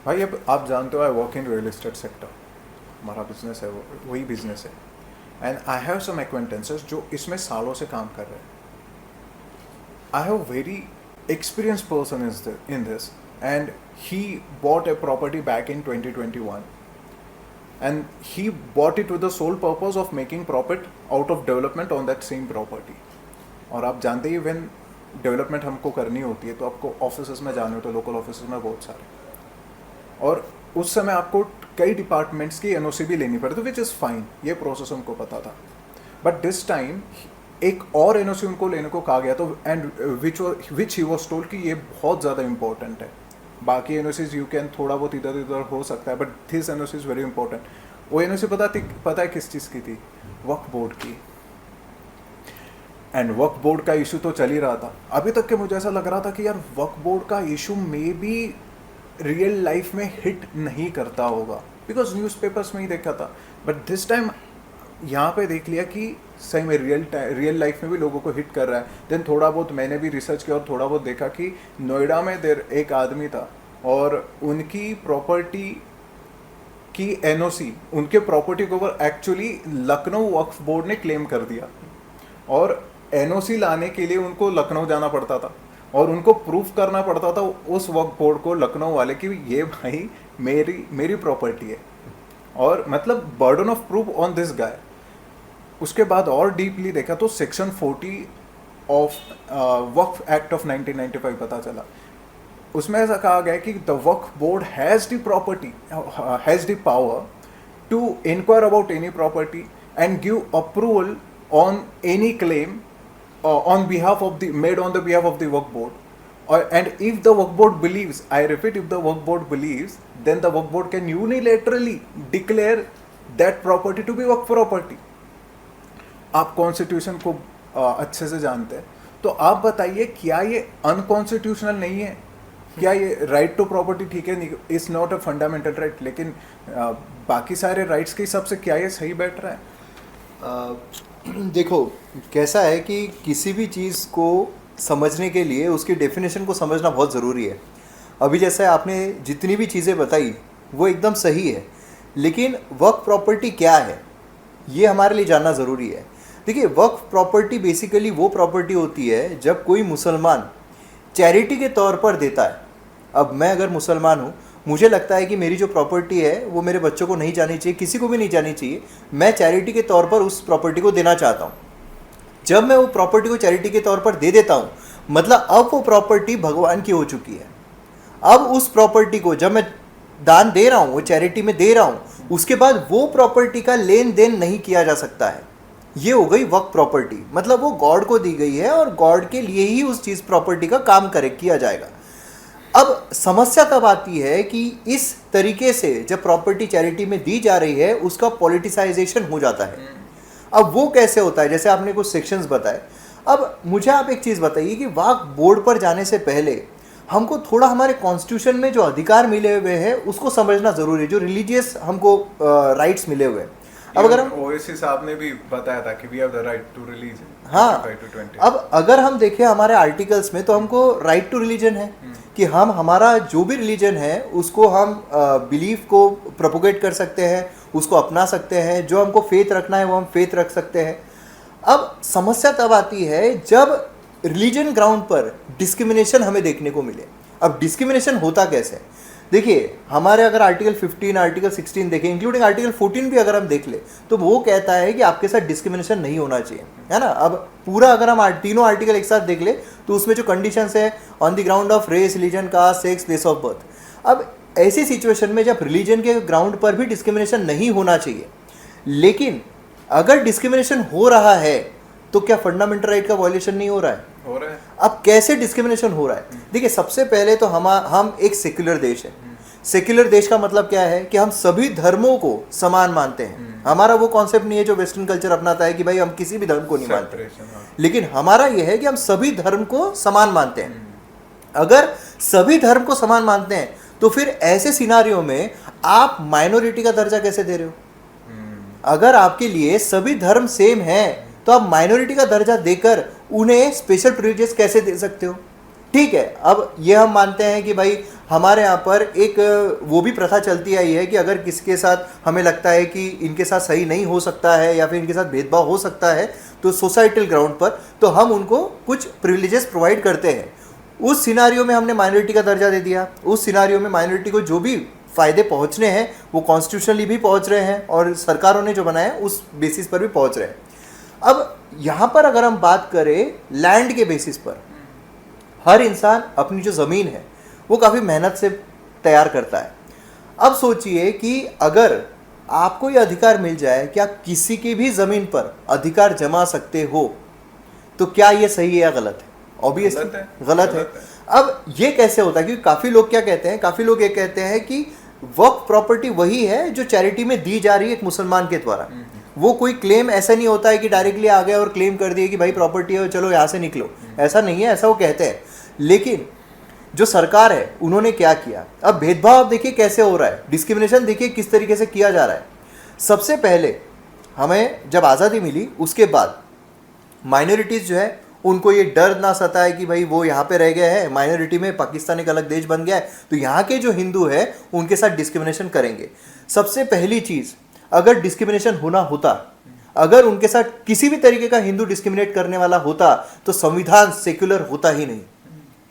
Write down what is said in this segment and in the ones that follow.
भाई अब आप जानते हो I work in real estate sector, हमारा बिजनेस है वही बिजनेस है। And I have some acquaintances जो इसमें सालों से काम कर रहे हैं। I have very experienced person is in this, and he bought a property back in 2021, and he bought it with the sole purpose of making profit out of development on that same property. और आप जानते ही when development हमको करनी होती है तो आपको office में जाने होते हैं, लोकल ऑफिस में बहुत सारे, और उस समय आपको कई डिपार्टमेंट्स की एनओसी भी लेनी पड़ती, विच इज़ फाइन, ये प्रोसेस हमको पता था। बट दिस टाइम एक और एनओसी उनको लेने को कहा गया, तो and which he was told कि ये बहुत ज़्यादा इंपॉर्टेंट है। बाकी एनओसीज यू कैन थोड़ा बहुत इधर उधर हो सकता है, but this NOC is very important. वो एनओसी पता है किस चीज़ की थी? वक्फ बोर्ड की। एंड वक्फ बोर्ड का इशू तो चल ही रहा था अभी तक के। मुझे ऐसा लग रहा था कि यार वक्फ बोर्ड का issue may be real life में हिट नहीं करता होगा, बिकॉज न्यूज़पेपर्स में ही देखा था। बट दिस टाइम यहाँ पे देख लिया कि सही में रियल लाइफ में भी लोगों को हिट कर रहा है। देन थोड़ा बहुत मैंने भी रिसर्च किया और थोड़ा बहुत देखा कि नोएडा में एक आदमी था और उनकी प्रॉपर्टी की एनओसी, उनके प्रॉपर्टी के ऊपर एक्चुअली लखनऊ वक्फ बोर्ड ने क्लेम कर दिया, और एनओसी लाने के लिए उनको लखनऊ जाना पड़ता था और उनको प्रूफ करना पड़ता था उस वक्फ बोर्ड को, लखनऊ वाले, कि ये भाई मेरी प्रॉपर्टी है, और मतलब burden of proof on this guy. उसके बाद और डीपली देखा तो section 40 of Waqf act of 1995 पता चला। उसमें ऐसा कहा गया कि the Waqf board has the power to inquire about any property and give approval on any claim on behalf of the waqf board, and if the waqf board believes, I repeat, if the waqf board believes, then the waqf board can unilaterally declare that property to be waqf property. आप constitution को अच्छे से जानते हैं, तो आप बताइए क्या ये अनकॉन्स्टिट्यूशनल नहीं है? क्या ये राइट टू प्रॉपर्टी ठीक है, is not a fundamental right, लेकिन बाकी सारे राइट्स के हिसाब से क्या ये सही बैठ रहा है? देखो कैसा है कि किसी भी चीज़ को समझने के लिए उसकी डेफिनेशन को समझना बहुत ज़रूरी है। अभी जैसे आपने जितनी भी चीज़ें बताई वो एकदम सही है, लेकिन वक्फ प्रॉपर्टी क्या है ये हमारे लिए जानना ज़रूरी है। देखिए, वक्फ प्रॉपर्टी बेसिकली वो प्रॉपर्टी होती है जब कोई मुसलमान चैरिटी के तौर पर देता है। अब मैं अगर मुसलमान हूँ, मुझे लगता है कि मेरी जो प्रॉपर्टी है वो मेरे बच्चों को नहीं जानी चाहिए, किसी को भी नहीं जानी चाहिए, मैं चैरिटी के तौर पर उस प्रॉपर्टी को देना चाहता हूँ। जब मैं वो प्रॉपर्टी को चैरिटी के तौर पर दे देता हूँ, मतलब अब वो प्रॉपर्टी भगवान की हो चुकी है। अब उस प्रॉपर्टी को जब मैं दान दे रहा हूँ, वो चैरिटी में दे रहा हूँ, उसके बाद वो प्रॉपर्टी का लेन देन नहीं किया जा सकता है। ये हो गई वक्फ प्रॉपर्टी, मतलब वो गॉड को दी गई है और गॉड के लिए ही उस चीज़ प्रॉपर्टी का काम किया जाएगा। अब समस्या तब आती है कि इस तरीके से जब प्रॉपर्टी चैरिटी में दी जा रही है उसका पॉलिटिसाइजेशन हो जाता है। अब वो कैसे होता है? जैसे आपने कुछ सेक्शंस बताए। अब मुझे आप एक चीज़ बताइए कि वक्फ बोर्ड पर जाने से पहले हमको थोड़ा हमारे कॉन्स्टिट्यूशन में जो अधिकार मिले हुए हैं उसको समझना ज़रूरी है, जो रिलीजियस हमको राइट्स मिले हुए हैं। अब अगर हम ओएसी साहब ने भी बताया था कि we have the right to religion, हाँ, अब अगर हम देखें हमारे आर्टिकल्स में, तो हमको राइट टू रिलीजन है कि हम हमारा जो भी रिलीजन है उसको हम बिलीफ को प्रोपोगेट कर सकते हैं, उसको अपना सकते हैं, जो हमको फेथ रखना है वो हम फेथ रख सकते हैं। अब समस्या तब आती है जब रिलीजन ग्राउंड पर डिस्क्रिमिनेशन हमें देखने को मिले। अब डिस्क्रिमिनेशन होता कैसे? देखिए, हमारे अगर आर्टिकल 15, आर्टिकल 16 देखें, इंक्लूडिंग आर्टिकल 14 भी अगर हम देख ले, तो वो कहता है कि आपके साथ डिस्क्रिमिनेशन नहीं होना चाहिए, है ना। अब पूरा अगर हम तीनों आर्टिकल एक साथ देख ले तो उसमें जो कंडीशंस है on the ground of race, religion, caste, sex, place of birth. अब ऐसी सिचुएशन में जब रिलीजन के ग्राउंड पर भी डिस्क्रिमिनेशन नहीं होना चाहिए, लेकिन अगर डिस्क्रिमिनेशन हो रहा है तो क्या फंडामेंटल राइट का वायलेशन नहीं हो रहा है? हो रहा है। अब कैसे डिस्क्रिमिनेशन हो रहा है? देखिए, सबसे पहले तो हम एक सेक्युलर देश है। सेक्युलर देश का मतलब क्या है कि हम सभी धर्मों को समान मानते हैं। हमारा वो कॉन्सेप्ट नहीं है जो वेस्टर्न कल्चर अपनाता है कि भाई हम किसी भी धर्म को नहीं मानते, लेकिन हमारा ये है कि हम सभी धर्म को समान मानते हैं। अगर सभी धर्म को समान मानते हैं तो फिर ऐसे सिनारियों में आप माइनॉरिटी का दर्जा कैसे दे रहे हो? अगर आपके लिए सभी धर्म सेम हैं तो आप माइनॉरिटी का दर्जा देकर उन्हें स्पेशल प्रिविलेजेस कैसे दे सकते हो? ठीक है, अब ये हम मानते हैं कि भाई हमारे यहाँ पर एक वो भी प्रथा चलती आई है कि अगर किसके साथ हमें लगता है कि इनके साथ सही नहीं हो सकता है या फिर इनके साथ भेदभाव हो सकता है, तो सोसाइटल ग्राउंड पर तो हम उनको कुछ प्रिविलेजेस प्रोवाइड करते हैं। उस सिनारियो में हमने माइनॉरिटी का दर्जा दे दिया। उस सिनारियो में माइनॉरिटी को जो भी फ़ायदे पहुंचने हैं वो कॉन्स्टिट्यूशनली भी पहुंच रहे हैं और सरकारों ने जो बनाया उस बेसिस पर भी पहुंच रहे हैं। अब यहाँ पर अगर हम बात करें लैंड के बेसिस पर, हर इंसान अपनी जो ज़मीन है वो काफ़ी मेहनत से तैयार करता है। अब सोचिए कि अगर आपको ये अधिकार मिल जाए कि आप किसी की भी ज़मीन पर अधिकार जमा सकते हो, तो क्या ये सही है या गलत है? ऑब्वियसली गलत है। अब ये कैसे होता है? क्योंकि काफ़ी लोग क्या कहते हैं, काफ़ी लोग ये कहते हैं कि वक्फ प्रॉपर्टी वही है जो चैरिटी में दी जा रही है एक मुसलमान के द्वारा। वो कोई क्लेम ऐसा नहीं होता है कि डायरेक्टली आ गया और क्लेम कर दिया कि भाई प्रॉपर्टी है चलो यहाँ से निकलो, ऐसा नहीं है, ऐसा वो कहते हैं। लेकिन जो सरकार है उन्होंने क्या किया, अब भेदभाव आप देखिए कैसे हो रहा है, डिस्क्रिमिनेशन देखिए किस तरीके से किया जा रहा है। सबसे पहले हमें जब आज़ादी मिली उसके बाद माइनॉरिटीज़ जो है उनको ये डर ना सताए कि भाई वो यहाँ पे रह गए हैं माइनॉरिटी में, पाकिस्तान एक अलग देश बन गया है तो यहाँ के जो हिंदू है उनके साथ डिस्क्रिमिनेशन करेंगे। सबसे पहली चीज़, अगर डिस्क्रिमिनेशन होना होता, अगर उनके साथ किसी भी तरीके का हिंदू डिस्क्रिमिनेट करने वाला होता तो संविधान सेक्युलर होता ही नहीं,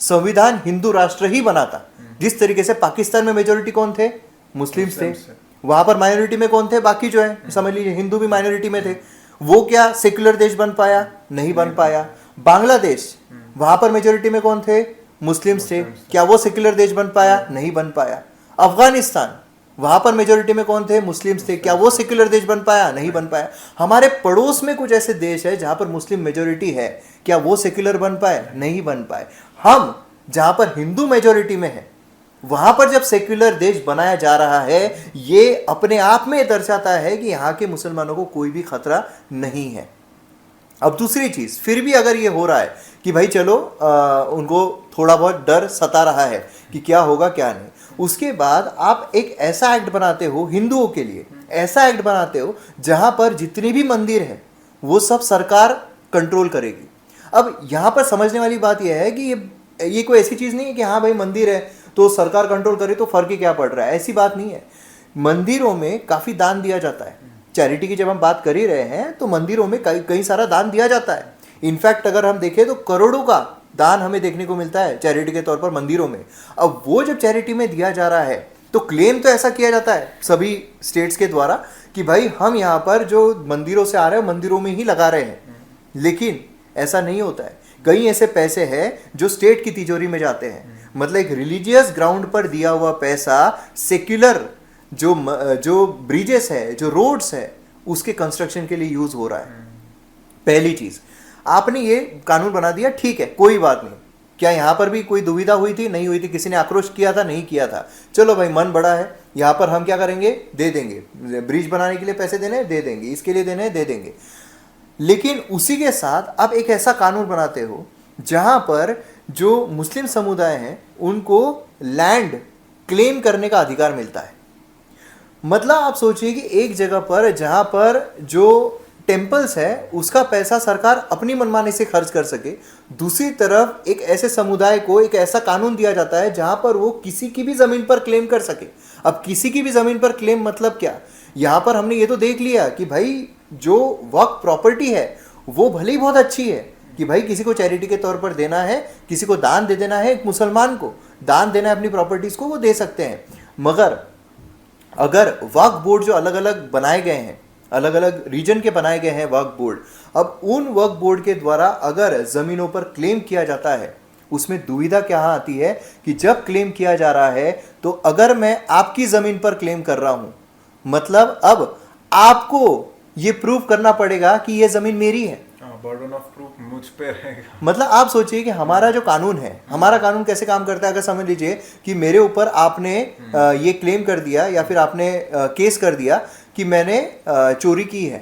संविधान हिंदू राष्ट्र ही बनाता। जिस तरीके से पाकिस्तान में मेजोरिटी कौन थे? मुस्लिम्स थे। वहां पर माइनॉरिटी में कौन थे? बाकी जो है समझ लीजिए हिंदू भी माइनॉरिटी में थे। वो क्या सेक्युलर देश बन पाया? नहीं बन पाया। बांग्लादेश, वहां पर मेजोरिटी में कौन थे? मुस्लिम्स थे। क्या वो सेक्युलर देश बन पाया? नहीं बन पाया। अफगानिस्तान, वहां पर मेजोरिटी में कौन थे? मुस्लिम्स थे। क्या वो सेक्युलर देश बन पाया? नहीं बन पाया। हमारे पड़ोस में कुछ ऐसे देश है जहां पर मुस्लिम मेजोरिटी है, क्या वो सेक्युलर बन पाए? नहीं बन पाए। हम जहां पर हिंदू मेजोरिटी में है वहां पर जब सेक्युलर देश बनाया जा रहा है, ये अपने आप में दर्शाता है कि यहाँ के मुसलमानों को कोई भी खतरा नहीं है। अब दूसरी चीज, फिर भी अगर ये हो रहा है कि भाई चलो उनको थोड़ा बहुत डर सता रहा है कि क्या होगा क्या नहीं, उसके बाद आप एक ऐसा एक्ट बनाते हो हिंदुओं के लिए, ऐसा एक्ट बनाते हो जहां पर जितने भी मंदिर हैं वो सब सरकार कंट्रोल करेगी। अब यहां पर समझने वाली बात यह है कि ये कोई ऐसी चीज नहीं है कि हाँ भाई मंदिर है तो सरकार कंट्रोल करे तो फर्क ही क्या पड़ रहा है, ऐसी बात नहीं है। मंदिरों में काफी दान दिया जाता है। चैरिटी की जब हम बात कर ही रहे हैं तो मंदिरों में कई सारा दान दिया जाता है। इनफैक्ट अगर हम देखें तो करोड़ों का दान हमें देखने को मिलता है चैरिटी के तौर पर मंदिरों में। अब वो जब चैरिटी में दिया जा रहा है तो क्लेम तो ऐसा किया जाता है सभी स्टेट्स के द्वारा कि भाई हम यहाँ पर जो मंदिरों से आ रहे हैं मंदिरों में ही लगा रहे हैं, लेकिन ऐसा नहीं होता है। कई ऐसे पैसे हैं जो स्टेट की तिजोरी में जाते हैं। मतलब एक रिलीजियस ग्राउंड पर दिया हुआ पैसा सेक्युलर जो ब्रिजेस है, जो रोड्स है, उसके कंस्ट्रक्शन के लिए यूज हो रहा है। पहली चीज, आपने ये कानून बना दिया, ठीक है कोई बात नहीं। क्या यहाँ पर भी कोई दुविधा हुई थी? नहीं हुई थी। किसी ने आक्रोश किया था? नहीं किया था। चलो भाई मन बड़ा है, यहाँ पर हम क्या करेंगे, दे देंगे। ब्रिज बनाने के लिए पैसे देने दे देंगे, इसके लिए देने दे देंगे। लेकिन उसी के साथ आप एक ऐसा कानून बनाते हो जहां पर जो मुस्लिम समुदाय हैं उनको लैंड क्लेम करने का अधिकार मिलता है। मतलब आप सोचिए कि एक जगह पर जहां पर जो टेम्पल्स है उसका पैसा सरकार अपनी मनमानी से खर्च कर सके, दूसरी तरफ एक ऐसे समुदाय को एक ऐसा कानून दिया जाता है जहां पर वो किसी की भी जमीन पर क्लेम कर सके। अब किसी की भी जमीन पर क्लेम मतलब क्या? यहां पर हमने ये तो देख लिया कि भाई जो वक्फ प्रॉपर्टी है वो भले ही बहुत अच्छी है कि भाई किसी को चैरिटी के तौर पर देना है, किसी को दान दे देना है, एक मुसलमान को दान देना है अपनी प्रॉपर्टीज को, वो दे सकते हैं। मगर अगर वक्फ बोर्ड जो अलग अलग बनाए गए हैं, अलग अलग रीजन के बनाए गए हैं वक्फ बोर्ड, अब उन वक्फ बोर्ड के द्वारा अगर जमीनों पर क्लेम किया जाता है, उसमें दुविधा क्या आती है कि जब क्लेम किया जा रहा है तो अगर मैं आपकी जमीन पर क्लेम कर रहा हूं, मतलब अब आपको ये प्रूव करना पड़ेगा कि ये जमीन मेरी है। बर्डन ऑफ प्रूफ मुझ पे रहेगा। मतलब आप सोचिए कि हमारा जो कानून है, हमारा कानून कैसे काम करता है। अगर समझ लीजिए कि मेरे ऊपर आपने ये क्लेम कर दिया या फिर आपने केस कर दिया कि मैंने चोरी की है,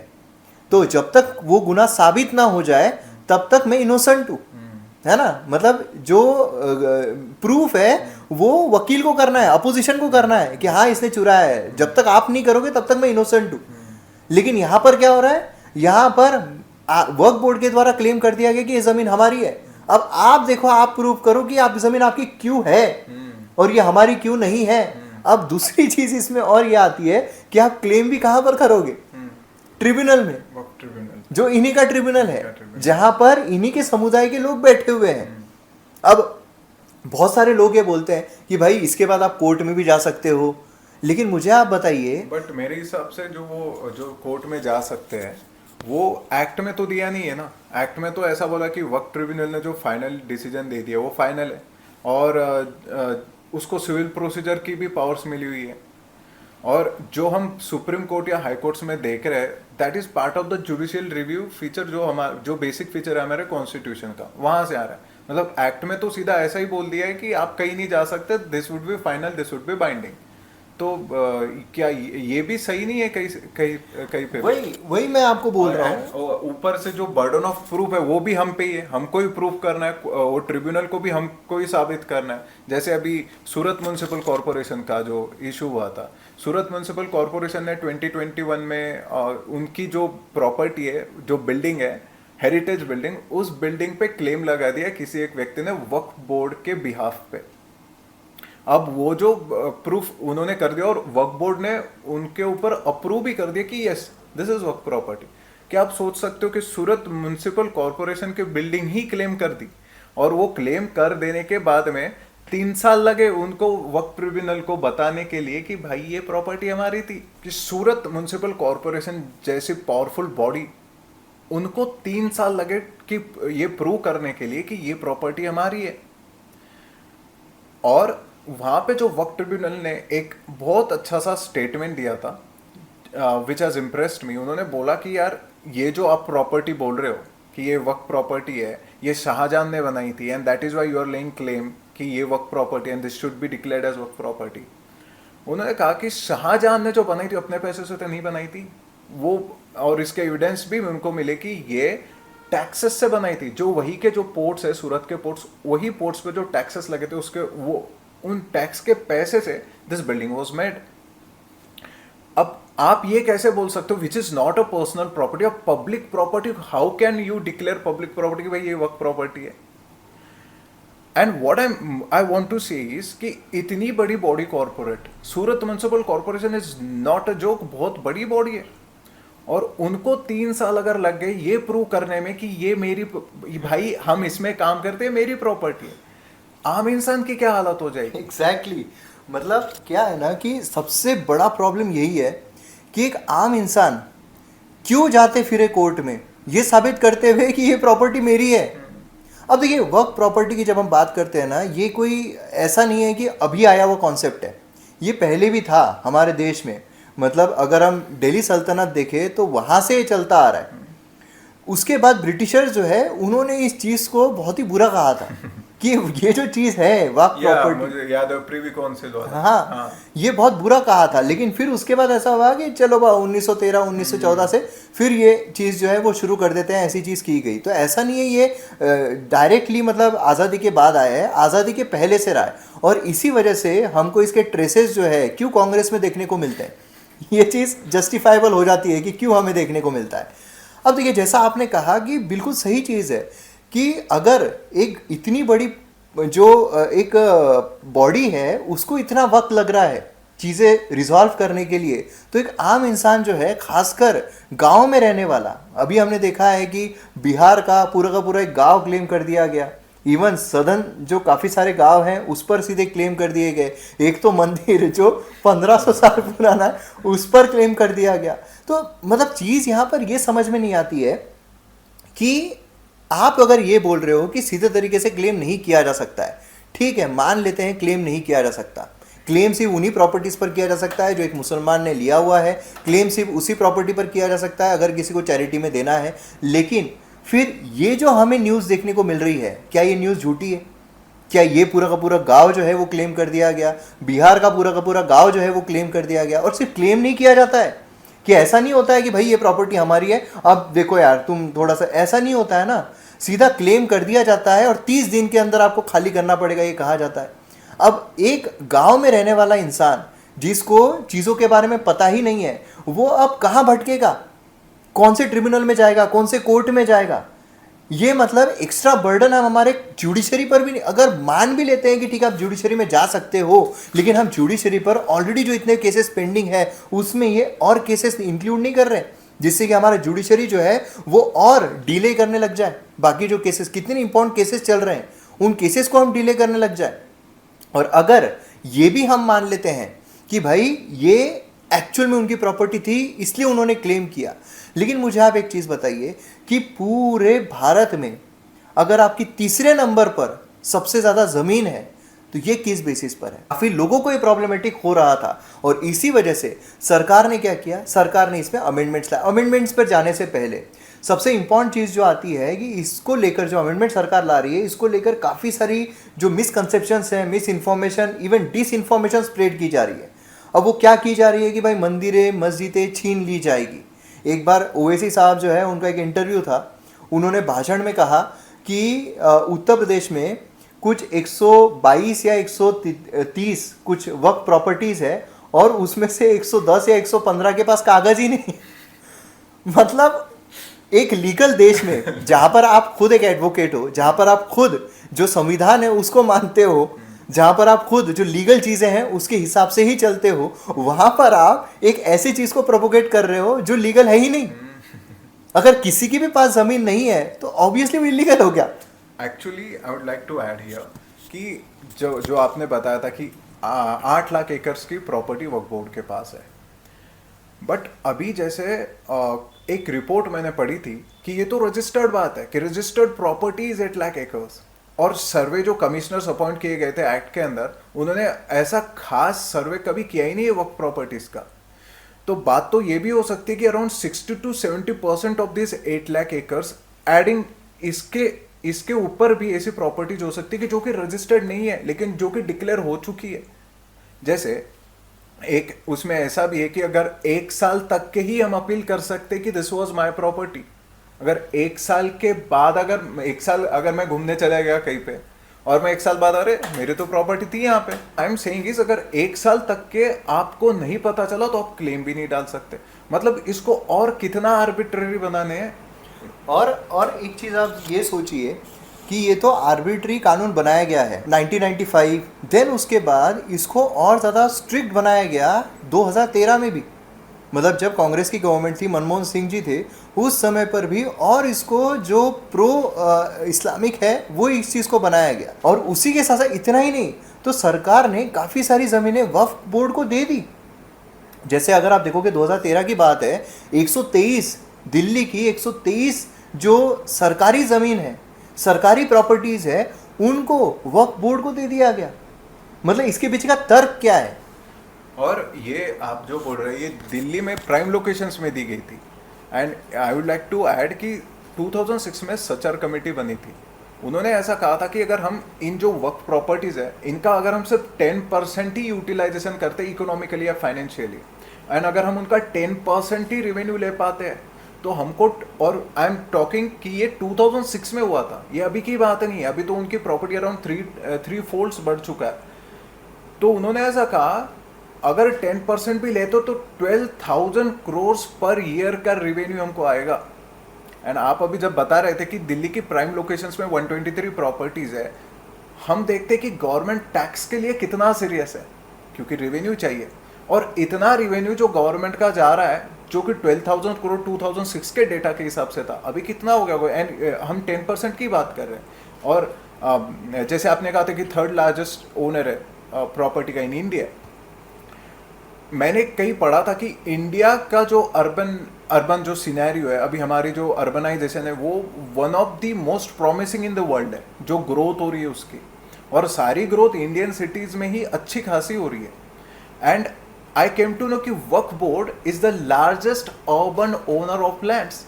तो जब तक वो गुनाह साबित ना हो जाए तब तक मैं इनोसेंट हूँ, है ना। मतलब जो प्रूफ है वो वकील को करना है, अपोजिशन को करना है कि हाँ इसने चुराया है। जब तक आप नहीं करोगे तब तक मैं इनोसेंट हूँ। लेकिन यहाँ पर क्या हो रहा है, यहाँ पर वक्फ बोर्ड के द्वारा क्लेम कर दिया गया कि ये जमीन हमारी है। अब आप देखो, आप प्रूव करो कि आप जमीन आपकी क्यों है। और ये हमारी क्यों नहीं है। अब दूसरी चीज इसमें और ये आती है कि आप क्लेम भी कहाँ पर करोगे, ट्रिब्यूनल में, वक्त ट्रिब्यूनल जो इन्हीं का ट्रिब्यूनल है, ट्रिब्यूनल। जहां पर इन्हीं के समुदाय के लोग बैठे हुए हैं। अब बहुत सारे लोग ये बोलते हैं कि भाई इसके बाद आप कोर्ट में भी जा सकते हो, लेकिन मुझे आप बताइए। बट मेरे हिसाब से जो कोर्ट में जा सकते हैं वो एक्ट में तो दिया नहीं है ना। एक्ट में तो ऐसा बोला कि वक्त ट्रिब्यूनल ने जो फाइनल डिसीजन दे दिया वो फाइनल है, और उसको सिविल प्रोसीजर की भी पावर्स मिली हुई है। और जो हम सुप्रीम कोर्ट या हाई कोर्ट्स में देख रहे हैं that is part of the judicial review feature, जो बेसिक फीचर है हमारे कॉन्स्टिट्यूशन का, वहां से आ रहा है। मतलब एक्ट में तो सीधा ऐसा ही बोल दिया है कि आप कहीं नहीं जा सकते, this would be final, this would be binding. तो क्या ये भी सही नहीं है कहीं कहीं कहीं पे? वही मैं आपको बोल रहा हूँ। और ऊपर से जो बर्डन ऑफ प्रूफ है वो भी हम पे ही है, हमको ही प्रूफ करना है, वो ट्रिब्यूनल को भी हमको ही साबित करना है। जैसे अभी सूरत म्युनिसिपल कॉरपोरेशन का जो इशू हुआ था, सूरत म्युनिसिपल कॉरपोरेशन ने 2021 में उनकी जो प्रॉपर्टी है, जो बिल्डिंग है, हेरिटेज बिल्डिंग, उस बिल्डिंग पे क्लेम लगा दिया किसी एक व्यक्ति ने वक्फ बोर्ड के बिहाफ पे। अब वो जो प्रूफ उन्होंने कर दिया और वक्फ बोर्ड ने उनके ऊपर अप्रूव भी कर दिया कि yes this is Waqf property. क्या आप सोच सकते हो कि सूरत म्युनिसिपल कॉरपोरेशन की बिल्डिंग ही क्लेम कर दी, और वो क्लेम कर देने के बाद में 3 साल लगे उनको वक्फ ट्रिब्यूनल को बताने के लिए कि भाई ये प्रॉपर्टी हमारी थी। कि सूरत म्युनिसिपल कॉरपोरेशन जैसी पावरफुल बॉडी, उनको 3 साल लगे कि ये प्रूव करने के लिए कि ये प्रॉपर्टी हमारी है। और वहां पे जो वक्फ ट्रिब्यूनल ने एक बहुत अच्छा सा स्टेटमेंट दिया था विच हैज इम्प्रेस्ड मी। उन्होंने बोला कि यार ये जो आप प्रॉपर्टी बोल रहे हो कि ये वक्फ प्रॉपर्टी है, ये शाहजहां ने बनाई थी, and that is why you are laying claim कि ये वक्फ property and this should be declared as waqf property. उन्होंने कहा कि शाहजहां ने जो बनाई थी अपने पैसे से तो नहीं बनाई थी वो, और इसके एविडेंस भी उनको मिले कि ये टैक्सेस से बनाई थी। जो वही के जो पोर्ट्स है, सूरत के पोर्ट्स, वही पोर्ट्स पे जो टैक्सेस लगे थे उसके वो उन टैक्स के पैसे से दिस बिल्डिंग वाज मेड। अब आप ये कैसे बोल सकते हो which is not a personal property, of public property, how can you declare public property कि भाई ये वक्फ प्रॉपर्टी है? And what I want to say is कि इतनी बड़ी body corporate, Surat municipal corporation is not a joke, बहुत बड़ी body है, और उनको 3 साल अगर लग गए ये प्रूव करने में कि ये मेरी, भाई हम इसमें काम करते हैं, मेरी प्रॉपर्टी है, आम इंसान की क्या हालत हो जाएगी? एग्जैक्टली मतलब क्या है ना कि सबसे बड़ा प्रॉब्लम यही है कि एक आम इंसान क्यों जाते फिरे कोर्ट में ये साबित करते हुए कि ये प्रॉपर्टी मेरी है। अब देखिए वक्फ प्रॉपर्टी की जब हम बात करते हैं ना, ये कोई ऐसा नहीं है कि अभी आया हुआ कॉन्सेप्ट है, ये पहले भी था हमारे देश में। मतलब अगर हम दिल्ली सल्तनत देखें तो वहाँ से ये चलता आ रहा है। उसके बाद ब्रिटिशर्स जो है उन्होंने इस चीज़ को बहुत ही बुरा कहा था कि ये जो चीज़ है वक्फ प्रॉपर्टी, मुझे याद है प्रीवी काउंसिल हुआ था। हाँ, ये बहुत बुरा कहा था। लेकिन फिर उसके बाद ऐसा हुआ कि चलो 1913 1914 से फिर ये चीज़ जो है वो शुरू कर देते हैं, ऐसी चीज़ की गई। तो ऐसा नहीं है ये डायरेक्टली मतलब आज़ादी के बाद आया है, आज़ादी के पहले से रहा है। और इसी वजह से हमको इसके ट्रेसेस जो है क्यों कांग्रेस में देखने को मिलते हैं, ये चीज़ जस्टिफाइबल हो जाती है कि क्यों हमें देखने को मिलता है। अब देखिए जैसा आपने कहा कि बिल्कुल सही चीज़ है कि अगर एक इतनी बड़ी जो एक बॉडी है उसको इतना वक्त लग रहा है चीज़ें रिजॉल्व करने के लिए, तो एक आम इंसान जो है खासकर गांव में रहने वाला, अभी हमने देखा है कि बिहार का पूरा एक गांव क्लेम कर दिया गया। इवन सदन जो काफ़ी सारे गांव हैं उस पर सीधे क्लेम कर दिए गए। एक तो मंदिर जो 1500 साल पुराना है उस पर क्लेम कर दिया गया। तो मतलब चीज़ यहाँ पर ये समझ में नहीं आती है कि आप अगर ये बोल रहे हो कि सीधे तरीके से क्लेम नहीं किया जा सकता है, ठीक है मान लेते हैं क्लेम नहीं किया जा सकता, क्लेम सिर्फ उन्हीं प्रॉपर्टीज़ पर किया जा सकता है जो एक मुसलमान ने लिया हुआ है, क्लेम सिर्फ उसी प्रॉपर्टी पर किया जा सकता है अगर किसी को चैरिटी में देना है। लेकिन फिर ये जो हमें न्यूज़ देखने को मिल रही है, क्या ये न्यूज़ झूठी है? क्या ये पूरा का पूरा गांव जो है वो क्लेम कर दिया गया, बिहार का पूरा गांव जो है वो क्लेम कर दिया गया? और सिर्फ क्लेम नहीं किया जाता है कि ऐसा नहीं होता है कि भाई ये प्रॉपर्टी हमारी है, अब देखो यार तुम थोड़ा सा, ऐसा नहीं होता है ना, सीधा क्लेम कर दिया जाता है और 30 दिन के अंदर आपको खाली करना पड़ेगा, ये कहा जाता है। अब एक गांव में रहने वाला इंसान जिसको चीज़ों के बारे में पता ही नहीं है, वो अब कहाँ भटकेगा, कौन से ट्रिब्यूनल में जाएगा, कौन से कोर्ट में जाएगा? ये मतलब एक्स्ट्रा बर्डन हम हमारे जुडिशरी पर भी नहीं, अगर मान भी लेते हैं कि ठीक है आप जुडिशरी में जा सकते हो, लेकिन हम जुडिशरी पर ऑलरेडी जो इतने केसेस पेंडिंग है उसमें ये और केसेस इंक्लूड नहीं कर रहे हैं, जिससे कि हमारा जुडिशरी जो है वो और डिले करने लग जाए। बाकी जो केसेस, कितने इंपॉर्टेंट केसेस चल रहे हैं, उन केसेस को हम डिले करने लग जाए। और अगर ये भी हम मान लेते हैं कि भाई ये एक्चुअल में उनकी प्रॉपर्टी थी इसलिए उन्होंने क्लेम किया, लेकिन मुझे आप एक चीज़ बताइए कि पूरे भारत में अगर आपकी तीसरे नंबर पर सबसे ज़्यादा ज़मीन है तो ये किस बेसिस पर है? काफ़ी लोगों को ये प्रॉब्लमेटिक हो रहा था और इसी वजह से सरकार ने क्या किया, सरकार ने इसमें अमेंडमेंट्स लाए। अमेंडमेंट्स पर जाने से पहले सबसे इंपॉर्टेंट चीज़ जो आती है कि इसको लेकर जो अमेंडमेंट सरकार ला रही है, इसको लेकर काफ़ी सारी जो मिसकंसेप्शंस हैं, misinformation, even disinformation spread की जा रही है। अब वो क्या की जा रही है कि भाई मंदिरें मस्जिदें छीन ली जाएगी। एक बार ओवैसी साहब जो है उनका एक इंटरव्यू था, उन्होंने भाषण में कहा कि उत्तर प्रदेश में कुछ 122 या 130 कुछ वक्फ प्रॉपर्टीज़ है और उसमें से 110 या 115 के पास कागज ही नहीं। मतलब एक लीगल देश में जहाँ पर आप खुद एक एडवोकेट हो, जहाँ पर आप खुद जो संविधान है उसको मानते हो, जहाँ पर आप खुद जो लीगल चीज़ें हैं उसके हिसाब से ही चलते हो, वहाँ पर आप एक ऐसी चीज़ को प्रोपोगेट कर रहे हो जो लीगल है ही नहीं। अगर किसी के भी पास ज़मीन नहीं है तो ऑब्वियसली वो इलीगल हो गया। Actually I would like to add here कि जो जो आपने बताया था कि 8 लाख एकर्स की प्रॉपर्टी वक्फ बोर्ड के पास है, बट अभी जैसे एक रिपोर्ट मैंने पढ़ी थी कि ये तो रजिस्टर्ड बात है कि registered property is 8 lakh acres, और सर्वे जो कमिश्नर्स अपॉइंट किए गए थे एक्ट के अंदर, उन्होंने ऐसा खास सर्वे कभी किया ही नहीं है वक्फ प्रॉपर्टीज का। तो बात तो ये भी हो सकती है कि around 60 to 70% of this 8 lakh acres adding इसके इसके ऊपर भी ऐसी प्रॉपर्टीज हो सकती है कि जो कि रजिस्टर्ड नहीं है लेकिन जो कि डिक्लेयर हो चुकी है। जैसे एक उसमें ऐसा भी है कि अगर 1 साल तक के ही हम अपील कर सकते कि दिस वाज माय प्रॉपर्टी। अगर 1 साल के बाद, अगर 1 साल अगर मैं घूमने चला गया कहीं पे और मैं 1 साल बाद, अरे मेरी तो प्रॉपर्टी थी यहाँ पे, आई एम सेइंग इज अगर 1 साल तक के आपको नहीं पता चला तो आप क्लेम भी नहीं डाल सकते। मतलब इसको और कितना आर्बिट्ररी बनाने हैं। और एक चीज़ आप ये सोचिए कि ये तो आर्बिट्री कानून बनाया गया है 1995, देन उसके बाद इसको और ज़्यादा स्ट्रिक्ट बनाया गया 2013 में भी। मतलब जब कांग्रेस की गवर्नमेंट थी, मनमोहन सिंह जी थे उस समय पर भी, और इसको जो प्रो इस्लामिक है वो इस चीज़ को बनाया गया। और उसी के साथ साथ इतना ही नहीं, तो सरकार ने काफ़ी सारी ज़मीनें वक्फ बोर्ड को दे दी। जैसे अगर आप देखोगे 2013 की बात है, 123 दिल्ली की 123 जो सरकारी ज़मीन है, सरकारी प्रॉपर्टीज़ है, उनको वक्फ बोर्ड को दे दिया गया। मतलब इसके पीछे का तर्क क्या है? और ये आप जो बोल रहे हैं ये दिल्ली में प्राइम लोकेशंस में दी गई थी। And I would like to add कि 2006 में सचर कमेटी बनी थी। उन्होंने ऐसा कहा था कि अगर हम इन जो वक्फ प्रॉपर्टीज़ है इनका अगर हम सिर्फ 10% ही यूटिलाइजेशन करते इकोनॉमिकली या फाइनेंशियली, एंड अगर हम उनका 10% ही रेवेन्यू ले पाते हैं तो हमको, और आई एम टॉकिंग कि ये 2006 में हुआ था, ये अभी की बात नहीं है, अभी तो उनकी प्रॉपर्टी अराउंड 3 फोल्ड्स बढ़ चुका है। तो उन्होंने ऐसा कहा अगर 10% भी लेते तो 12,000 करोड़ पर ईयर का रेवेन्यू हमको आएगा। एंड आप अभी जब बता रहे थे कि दिल्ली की प्राइम लोकेशंस में 123 प्रॉपर्टीज है, हम देखते कि गवर्नमेंट टैक्स के लिए कितना सीरियस है, क्योंकि रेवेन्यू चाहिए। और इतना रेवेन्यू जो गवर्नमेंट का जा रहा है, जो कि 12,000 करोड़ 2006 के डेटा के हिसाब से था, अभी कितना हो गया? एंड हम 10% की बात कर रहे हैं। और जैसे आपने कहा था कि 3rd लार्जेस्ट ओनर है प्रॉपर्टी का इन इंडिया। मैंने कहीं पढ़ा था कि इंडिया का जो अर्बन जो सिनेरियो है, अभी हमारी जो अर्बनाइजेशन है वो one of the most promising in the world है, जो ग्रोथ हो रही है उसकी, और सारी ग्रोथ इंडियन सिटीज़ में ही अच्छी खासी हो रही है। And I came to know कि waqf board is the largest urban owner of lands.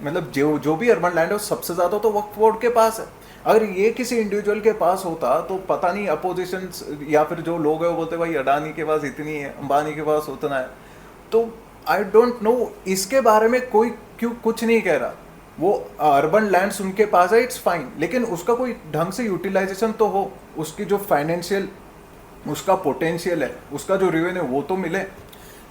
मतलब जो भी अर्बन लैंड है वो सबसे ज़्यादा तो वक्फ बोर्ड के पास है। अगर ये किसी इंडिविजुअल के पास होता तो पता नहीं अपोजिशन या फिर जो लोग हैं वो बोलते भाई अडानी के पास इतनी है, अंबानी के पास उतना है। तो आई डोंट नो इसके बारे में कोई क्यों कुछ नहीं कह रहा। वो अर्बन लैंड्स उनके पास है, इट्स फाइन, लेकिन उसका कोई ढंग से यूटिलाइजेशन तो हो, उसकी जो फाइनेंशियल उसका पोटेंशियल है, उसका जो रेवेन्यू वो तो मिले।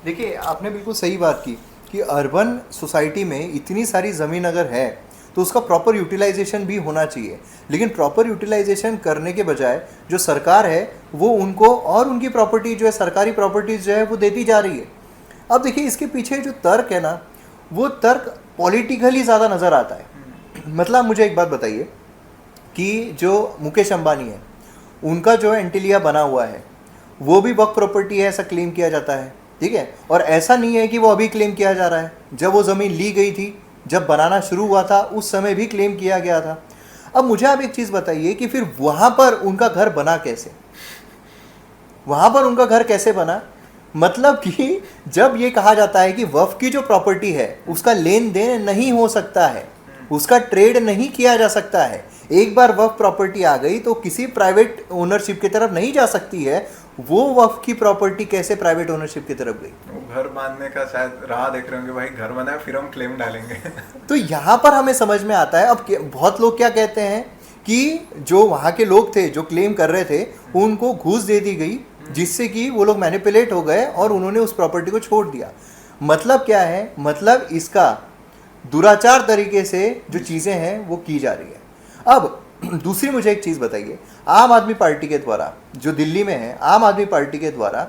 देखिए आपने बिल्कुल सही बात की कि अर्बन सोसाइटी में इतनी सारी ज़मीन अगर है तो उसका प्रॉपर यूटिलाइजेशन भी होना चाहिए। लेकिन प्रॉपर यूटिलाइजेशन करने के बजाय जो सरकार है वो उनको और उनकी प्रॉपर्टी जो है, सरकारी प्रॉपर्टीज जो है वो देती जा रही है। अब देखिए इसके पीछे जो तर्क है ना, वो तर्क पॉलिटिकली ज़्यादा नज़र आता है। मतलब मुझे एक बात बताइए कि जो मुकेश अंबानी है उनका जो एंटिलिया बना हुआ है वो भी वक्फ प्रॉपर्टी है ऐसा क्लेम किया जाता है, ठीक है। और ऐसा नहीं है कि वो अभी क्लेम किया जा रहा है, जब वो ज़मीन ली गई थी, जब बनाना शुरू हुआ था उस समय भी क्लेम किया गया था। अब मुझे आप एक चीज़ बताइए कि फिर वहाँ पर उनका घर बना कैसे, वहाँ पर उनका घर कैसे बना? मतलब कि जब ये कहा जाता है कि वक्फ की जो प्रॉपर्टी है उसका लेन देन नहीं हो सकता है, उसका ट्रेड नहीं किया जा सकता है, एक बार वक्फ प्रॉपर्टी आ गई तो किसी प्राइवेट ओनरशिप की तरफ नहीं जा सकती है, वो वक्फ की प्रॉपर्टी कैसे प्राइवेट ओनरशिप की तरफ गई? वो घर बांधने का शायद राह देख रहे होंगे, भाई घर बना है फिर हम क्लेम डालेंगे। तो यहाँ पर हमें समझ में आता है। अब बहुत लोग क्या कहते हैं कि जो वहाँ के लोग थे जो क्लेम कर रहे थे उनको घूस दे दी गई, जिससे कि वो लोग मैनिपुलेट हो गए और उन्होंने उस प्रॉपर्टी को छोड़ दिया। मतलब क्या है? मतलब इसका दुराचार तरीके से जो चीज़ें हैं वो की जा रही है। अब दूसरी मुझे एक चीज़ बताइए, आम आदमी पार्टी के द्वारा जो दिल्ली में है, आम आदमी पार्टी के द्वारा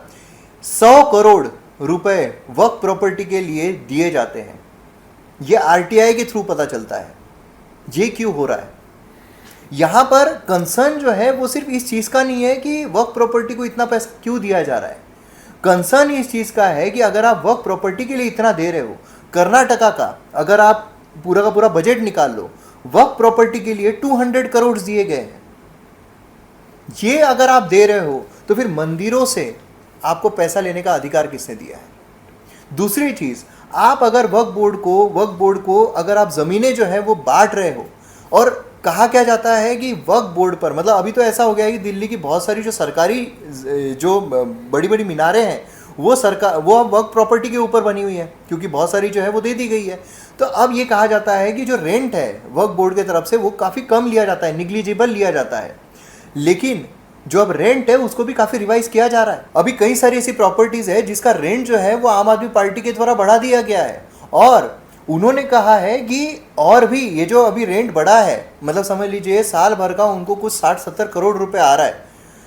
100 करोड़ रुपए वक्फ प्रॉपर्टी के लिए दिए जाते हैं, ये आरटीआई के थ्रू पता चलता है। ये क्यों हो रहा है? यहाँ पर कंसर्न जो है वो सिर्फ इस चीज़ का नहीं है कि वक्फ प्रॉपर्टी को इतना पैसा क्यों दिया जा रहा है। कंसर्न इस चीज़ का है कि अगर आप वक्फ प्रॉपर्टी के लिए इतना दे रहे हो, कर्नाटका का अगर आप पूरा का पूरा बजट निकाल लो, वक्फ प्रॉपर्टी के लिए 200 करोड़ दिए गए हैं। ये अगर आप दे रहे हो तो फिर मंदिरों से आपको पैसा लेने का अधिकार किसने दिया है? दूसरी चीज़, आप अगर वक्फ बोर्ड को अगर आप ज़मीनें जो है वो बांट रहे हो, और कहा क्या जाता है कि वक्फ बोर्ड पर, मतलब अभी तो ऐसा हो गया है कि दिल्ली की बहुत सारी जो सरकारी जो बड़ी बड़ी मीनारें हैं वो अब वक्फ प्रॉपर्टी के ऊपर बनी हुई है, क्योंकि बहुत सारी जो है वो दे दी गई है। तो अब ये कहा जाता है कि जो रेंट है वक्फ बोर्ड की तरफ से वो काफ़ी कम लिया जाता है, निग्लिजिबल लिया जाता है। लेकिन जो अब रेंट है उसको भी काफ़ी रिवाइज किया जा रहा है। अभी कई सारी ऐसी प्रॉपर्टीज़ है जिसका रेंट जो है वो आम आदमी पार्टी के द्वारा बढ़ा दिया गया है, और उन्होंने कहा है कि और भी ये जो अभी रेंट बढ़ा है, मतलब समझ लीजिए साल भर का उनको कुछ 60-70 करोड़ रुपए आ रहा है,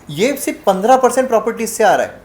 ये सिर्फ 15% प्रॉपर्टीज से आ रहा है।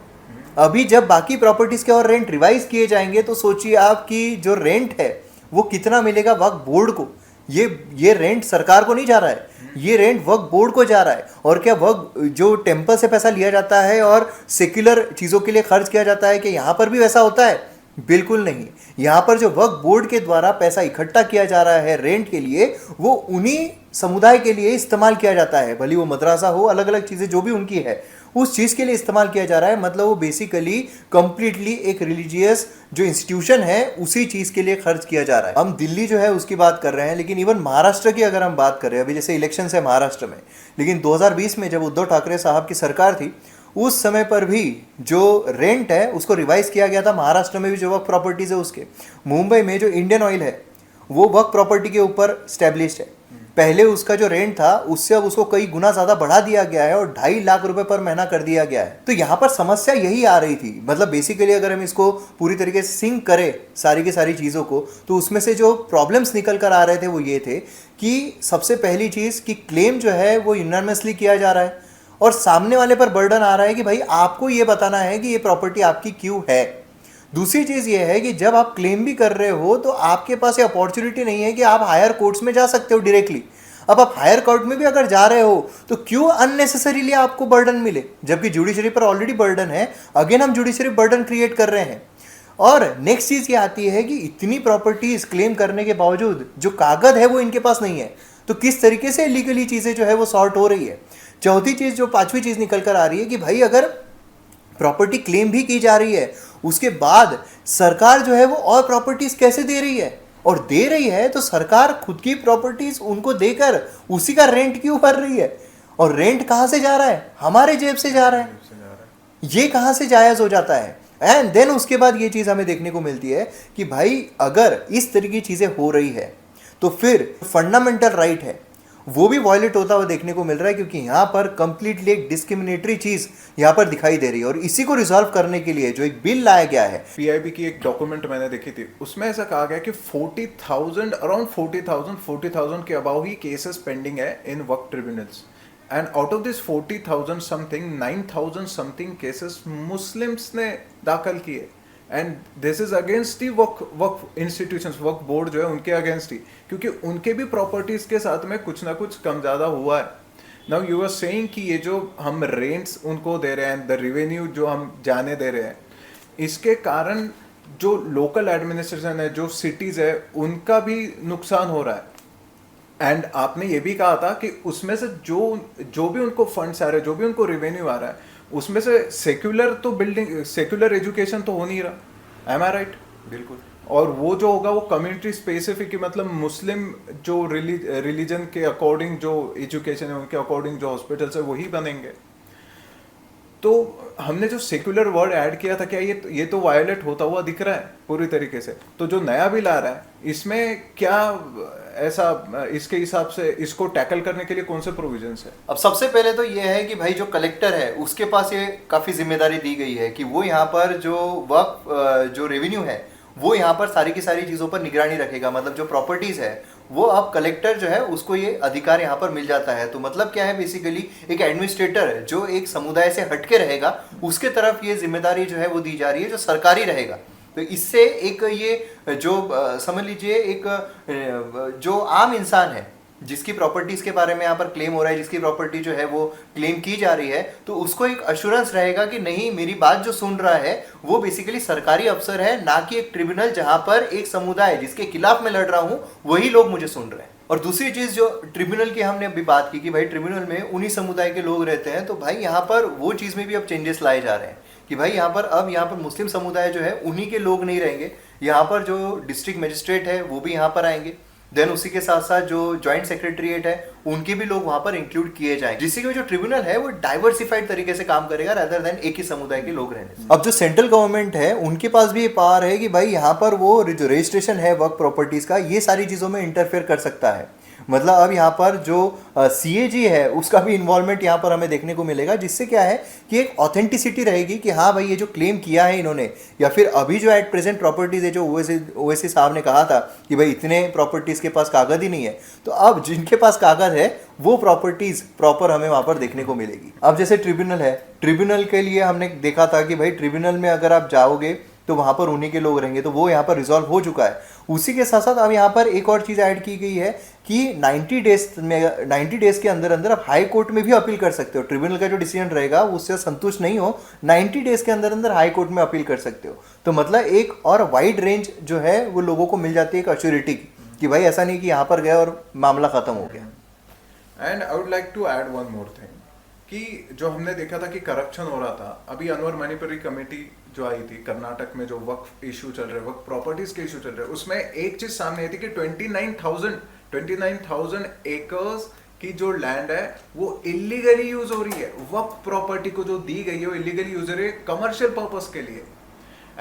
अभी जब बाकी प्रॉपर्टीज के और रेंट रिवाइज किए जाएंगे तो सोचिए आप कि जो रेंट है वो कितना मिलेगा वक्फ बोर्ड को। ये रेंट सरकार को नहीं जा रहा है, ये रेंट वक्फ बोर्ड को जा रहा है। और क्या वक्फ जो टेम्पल से पैसा लिया जाता है और सेक्युलर चीज़ों के लिए खर्च किया जाता है, कि यहाँ पर भी वैसा होता है? बिल्कुल नहीं। यहाँ पर जो वक्फ बोर्ड के द्वारा पैसा इकट्ठा किया जा रहा है रेंट के लिए, वो उन्हीं समुदाय के लिए इस्तेमाल किया जाता है, भले वो मदरसा हो, अलग अलग चीज़ें जो भी उनकी है उस चीज़ के लिए इस्तेमाल किया जा रहा है। मतलब वो बेसिकली कंप्लीटली एक रिलीजियस जो इंस्टीट्यूशन है उसी चीज़ के लिए खर्च किया जा रहा है। हम दिल्ली जो है उसकी बात कर रहे हैं, लेकिन इवन महाराष्ट्र की अगर हम बात करें, अभी जैसे इलेक्शन है महाराष्ट्र में, लेकिन 2020 में जब उद्धव ठाकरे साहब की सरकार थी उस समय पर भी जो रेंट है उसको रिवाइज किया गया था। महाराष्ट्र में भी जो वक्फ प्रॉपर्टीज़ है उसके, मुंबई में जो इंडियन ऑयल है वो वक्फ प्रॉपर्टी के ऊपर स्टैब्लिश्ड है। पहले उसका जो रेंट था उससे अब उसको कई गुना ज़्यादा बढ़ा दिया गया है और 2.5 लाख रुपए पर महीना कर दिया गया है। तो यहाँ पर समस्या यही आ रही थी। मतलब बेसिकली अगर हम इसको पूरी तरीके से सिंक करें सारी की सारी चीज़ों को, तो उसमें से जो प्रॉब्लम्स निकल कर आ रहे थे वो ये थे कि सबसे पहली चीज़ कि क्लेम जो है वो यूनानिमसली किया जा रहा है, और सामने वाले पर बर्डन आ रहा है कि भाई आपको ये बताना है कि ये प्रॉपर्टी आपकी क्यों है। दूसरी चीज़ ये है कि जब आप क्लेम भी कर रहे हो तो आपके पास ये अपॉर्चुनिटी नहीं है कि आप हायर कोर्ट्स में जा सकते हो डायरेक्टली। अब आप हायर कोर्ट में भी अगर जा रहे हो तो क्यों अननेसेसरीली आपको बर्डन मिले, जबकि जुडिशरी पर ऑलरेडी बर्डन है। अगेन हम जुडिशरी बर्डन क्रिएट कर रहे हैं। और नेक्स्ट चीज़ ये आती है कि इतनी प्रॉपर्टीज क्लेम करने के बावजूद जो कागज है वो इनके पास नहीं है, तो किस तरीके से लीगली चीज़ें जो है वो सॉर्ट हो रही है। चौथी चीज़, जो पांचवी चीज़ निकल कर आ रही है कि भाई अगर प्रॉपर्टी क्लेम भी की जा रही है उसके बाद सरकार जो है वो और प्रॉपर्टीज कैसे दे रही है, और दे रही है तो सरकार खुद की प्रॉपर्टीज उनको देकर उसी का रेंट क्यों भर रही है, और रेंट कहाँ से जा रहा है? हमारे जेब से जा रहा है। ये कहाँ से जायज़ हो जाता है? एंड देन उसके बाद ये चीज़ हमें देखने को मिलती है कि भाई अगर इस तरह की चीज़ें हो रही है तो फिर फंडामेंटल राइट है वो भी वायलेट होता हुआ देखने को मिल रहा है, क्योंकि यहाँ पर कंप्लीटली एक डिस्क्रिमिनेटरी चीज़ यहाँ पर दिखाई दे रही है। और इसी को रिजॉल्व करने के लिए जो एक बिल लाया गया है, पीआईबी की एक डॉक्यूमेंट मैंने देखी थी, उसमें ऐसा कहा गया कि 40,000 अराउंड 40,000 के अबाउ ही केसेस पेंडिंग है in waqf tribunals, and out of this 40,000 something 9,000 something cases Muslims ने दाखिल किए, and this is against the waqf institutions, waqf board जो है उनके अगेंस्ट ही, क्योंकि उनके भी प्रॉपर्टीज के साथ में कुछ ना कुछ कम ज़्यादा हुआ है। नाउ यू आर सेइंग कि ये जो हम रेंट्स उनको दे रहे हैं, द रेवेन्यू जो हम जाने दे रहे हैं, इसके कारण जो लोकल एडमिनिस्ट्रेशन है, जो सिटीज़ है, उनका भी नुकसान हो रहा है। एंड आपने ये भी कहा था कि उसमें से जो भी उनको फंड्स आ रहे हैं, जो भी उनको रेवेन्यू आ रहा है, उसमें से सेक्युलर एजुकेशन तो हो नहीं रहा। एम आई राइट? बिल्कुल। और वो जो होगा वो कम्युनिटी स्पेसिफिक, मतलब मुस्लिम जो रिलीजन के अकॉर्डिंग जो एजुकेशन है, उनके अकॉर्डिंग जो हॉस्पिटल्स है वही बनेंगे। तो हमने जो सेक्युलर वर्ड ऐड किया था, क्या ये तो वायलेट होता हुआ दिख रहा है पूरी तरीके से? तो जो नया बिल आ रहा है, इसमें क्या ऐसा, इसके हिसाब से इसको टैकल करने के लिए कौन से प्रोविजंस है? अब सबसे पहले तो ये है कि भाई जो कलेक्टर है उसके पास ये काफ़ी जिम्मेदारी दी गई है कि वो यहाँ पर जो वक्फ जो रेवेन्यू है वो यहाँ पर सारी की सारी चीज़ों पर निगरानी रखेगा। मतलब जो प्रॉपर्टीज़ है वो अब कलेक्टर जो है उसको ये अधिकार यहाँ पर मिल जाता है। तो मतलब क्या है, बेसिकली एक एडमिनिस्ट्रेटर जो एक समुदाय से हटके रहेगा उसके तरफ ये जिम्मेदारी जो है वो दी जा रही है, जो सरकारी रहेगा। तो इससे एक ये जो समझ लीजिए एक जो आम इंसान है जिसकी प्रॉपर्टीज के बारे में यहाँ पर क्लेम हो रहा है, जिसकी प्रॉपर्टी जो है वो क्लेम की जा रही है, तो उसको एक अश्योरेंस रहेगा कि नहीं, मेरी बात जो सुन रहा है वो बेसिकली सरकारी अफसर है, ना कि एक ट्रिब्यूनल जहां पर एक समुदाय जिसके खिलाफ मैं लड़ रहा हूं वही लोग मुझे सुन रहे हैं। और दूसरी चीज जो ट्रिब्यूनल की हमने अभी बात की कि भाई ट्रिब्यूनल में उन्हीं समुदाय के लोग रहते हैं, तो भाई यहाँ पर वो चीज में भी अब चेंजेस लाए जा रहे हैं कि भाई यहाँ पर मुस्लिम समुदाय जो है उन्हीं के लोग नहीं रहेंगे, यहाँ पर जो डिस्ट्रिक्ट मजिस्ट्रेट है वो भी यहाँ पर आएंगे। देन उसी के साथ साथ जो जॉइंट सेक्रेटरीट है उनके भी लोग वहां पर इंक्लूड किए जाएंगे, जिससे कि जो ट्रिब्यूनल है वो डाइवर्सिफाइड तरीके से काम करेगा रादर देन एक ही समुदाय के लोग रहने से। अब जो सेंट्रल गवर्नमेंट है उनके पास भी ये पावर है कि भाई यहाँ पर वो जो रजिस्ट्रेशन है वर्क प्रॉपर्टीज का, ये सारी चीजों में इंटरफेयर कर सकता है। मतलब अब यहाँ पर जो CAG है उसका भी इन्वॉल्वमेंट यहाँ पर हमें देखने को मिलेगा, जिससे क्या है कि एक ऑथेंटिसिटी रहेगी कि हाँ भाई ये जो क्लेम किया है इन्होंने, या फिर अभी जो एट प्रेजेंट प्रॉपर्टीज है, जो ओवैसी साहब ने कहा था कि भाई इतने प्रॉपर्टीज के पास कागज ही नहीं है, तो अब जिनके पास कागज है वो प्रॉपर्टीज प्रॉपर हमें वहाँ पर देखने को मिलेगी। अब जैसे ट्रिब्यूनल है, ट्रिब्यूनल के लिए हमने देखा था कि भाई ट्रिब्यूनल में अगर आप जाओगे तो वहाँ पर उन्हीं के लोग रहेंगे, तो वो यहाँ पर रिजॉल्व हो चुका है। उसी के साथ साथ अब यहाँ पर एक और चीज़ ऐड की गई है कि 90 डेज के अंदर अंदर आप हाई कोर्ट में भी अपील कर सकते हो। ट्रिब्यूनल का जो डिसीजन रहेगा उससे संतुष्ट नहीं हो, 90 डेज के अंदर अंदर हाई कोर्ट में अपील कर सकते हो। तो मतलब एक और वाइड रेंज जो है वो लोगों को मिल जाती है एक अश्योरिटी कि भाई ऐसा नहीं कि यहाँ पर गए और मामला खत्म हो गया। And I would like to add one more thing कि जो हमने देखा था कि करप्शन हो रहा था, अभी अनवर मणिपुरी कमेटी जो आई थी कर्नाटक में, जो वक्फ इशू चल रहे, वक्फ प्रॉपर्टीज के इशू चल रहे, उसमें एक चीज सामने आई थी कि 29,000 एकर्स की जो लैंड है वो इलीगली यूज हो रही है। वक्फ प्रॉपर्टी को जो दी गई है वो इलीगली यूज हो रही है कमर्शियल पर्पस के लिए।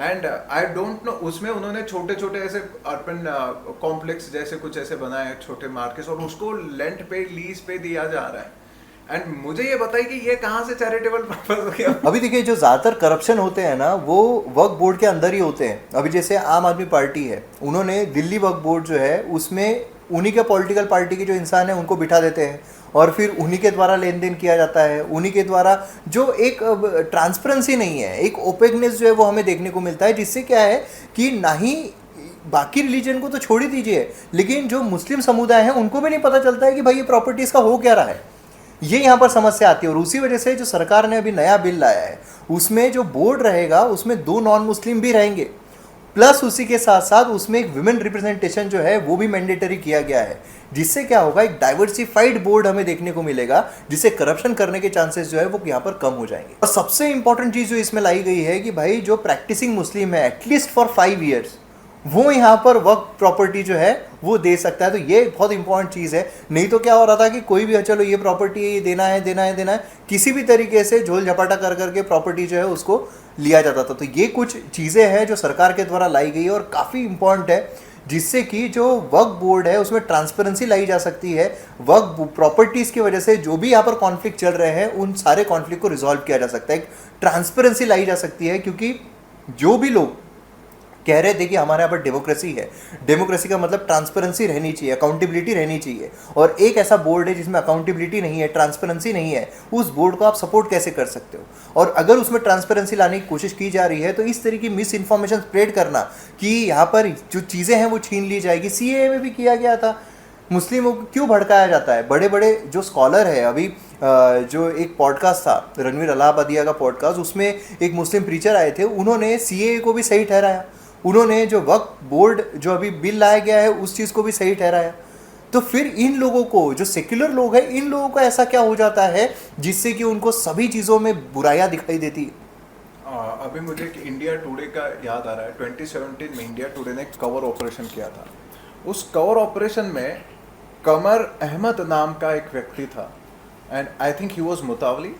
एंड आई डोंट नो, उसमें उन्होंने छोटे छोटे ऐसे अर्बन कॉम्प्लेक्स जैसे कुछ ऐसे बनाए छोटे मार्केट्स, और उसको लेंट पे, लीज पे दिया जा रहा है। एंड मुझे ये बताइए कि ये कहाँ से चैरिटेबल पर्पस हो गया? अभी देखिए जो ज़्यादातर करप्शन होते हैं ना वो वक्फ बोर्ड के अंदर ही होते हैं। अभी जैसे आम आदमी पार्टी है, उन्होंने दिल्ली वक्फ बोर्ड जो है उसमें उन्हीं के पॉलिटिकल पार्टी के जो इंसान है उनको बिठा देते हैं और फिर उन्हीं के द्वारा लेन देन किया जाता है। उन्हीं के द्वारा जो एक ट्रांसपेरेंसी नहीं है, एक ओपेकनेस जो है वो हमें देखने को मिलता है, जिससे क्या है कि ना ही बाकी रिलीजन को तो छोड़ ही दीजिए, लेकिन जो मुस्लिम समुदाय है उनको भी नहीं पता चलता है कि भाई ये प्रॉपर्टीज़ का हो क्या रहा है। ये यहाँ पर समस्या आती है। और उसी वजह से जो सरकार ने अभी नया बिल लाया है उसमें जो बोर्ड रहेगा उसमें 2 नॉन मुस्लिम भी रहेंगे, प्लस उसी के साथ साथ उसमें एक विमेन रिप्रेजेंटेशन जो है वो भी मैंडेटरी किया गया है, जिससे क्या होगा एक डाइवर्सिफाइड बोर्ड हमें देखने को मिलेगा, जिससे करप्शन करने के चांसेस जो है वो यहाँ पर कम हो जाएंगे। और सबसे इंपॉर्टेंट चीज़ जो इसमें लाई गई है कि भाई जो प्रैक्टिसिंग मुस्लिम है एटलीस्ट फॉर 5 ईयर्स वो यहाँ पर वर्क प्रॉपर्टी जो है वो दे सकता है। तो ये बहुत इंपॉर्टेंट चीज़ है। नहीं तो क्या हो रहा था कि कोई भी चलो ये प्रॉपर्टी देना है, किसी भी तरीके से झोल झपाटा कर करके प्रॉपर्टी जो है उसको लिया जाता था। तो ये कुछ चीज़ें हैं जो सरकार के द्वारा लाई गई है और काफ़ी इंपॉर्टेंट है। जिससे कि जो वक्फ बोर्ड है उसमें ट्रांसपेरेंसी लाई जा सकती है। वक्फ प्रॉपर्टीज़ की वजह से जो भी यहाँ पर कॉन्फ्लिक्ट चल रहे हैं उन सारे कॉन्फ्लिक्ट को रिजॉल्व किया जा सकता है, एक ट्रांसपेरेंसी लाई जा सकती है। क्योंकि जो भी लोग कह रहे थे कि हमारे यहाँ पर डेमोक्रेसी है, डेमोक्रेसी का मतलब ट्रांसपेरेंसी रहनी चाहिए, अकाउंटेबिलिटी रहनी चाहिए, और एक ऐसा बोर्ड है जिसमें अकाउंटेबिलिटी नहीं है, ट्रांसपेरेंसी नहीं है, उस बोर्ड को आप सपोर्ट कैसे कर सकते हो? और अगर उसमें ट्रांसपेरेंसी लाने की कोशिश की जा रही है तो इस तरह की मिस इन्फॉर्मेशन स्प्रेड करना कि यहाँ पर जो चीज़ें हैं वो छीन ली जाएगी, सीएए में भी किया गया था। मुस्लिमों को क्यों भड़काया जाता है? बड़े बड़े जो स्कॉलर है, अभी जो एक पॉडकास्ट था रणवीर अलाहाबादिया का पॉडकास्ट, उसमें एक मुस्लिम प्रीचर आए थे, उन्होंने सीएए को भी सही ठहराया, उन्होंने जो वक्फ बोर्ड जो अभी बिल लाया गया है उस चीज़ को भी सही ठहराया। तो फिर इन लोगों को, जो सेक्युलर लोग हैं, इन लोगों को ऐसा क्या हो जाता है जिससे कि उनको सभी चीज़ों में बुराइयां दिखाई देती है? अभी मुझे एक इंडिया टुडे का याद आ रहा है। 2017 में इंडिया टुडे ने एक कवर ऑपरेशन किया था। उस कवर ऑपरेशन में कमर अहमद नाम का एक व्यक्ति था, and I think he was mutawalli.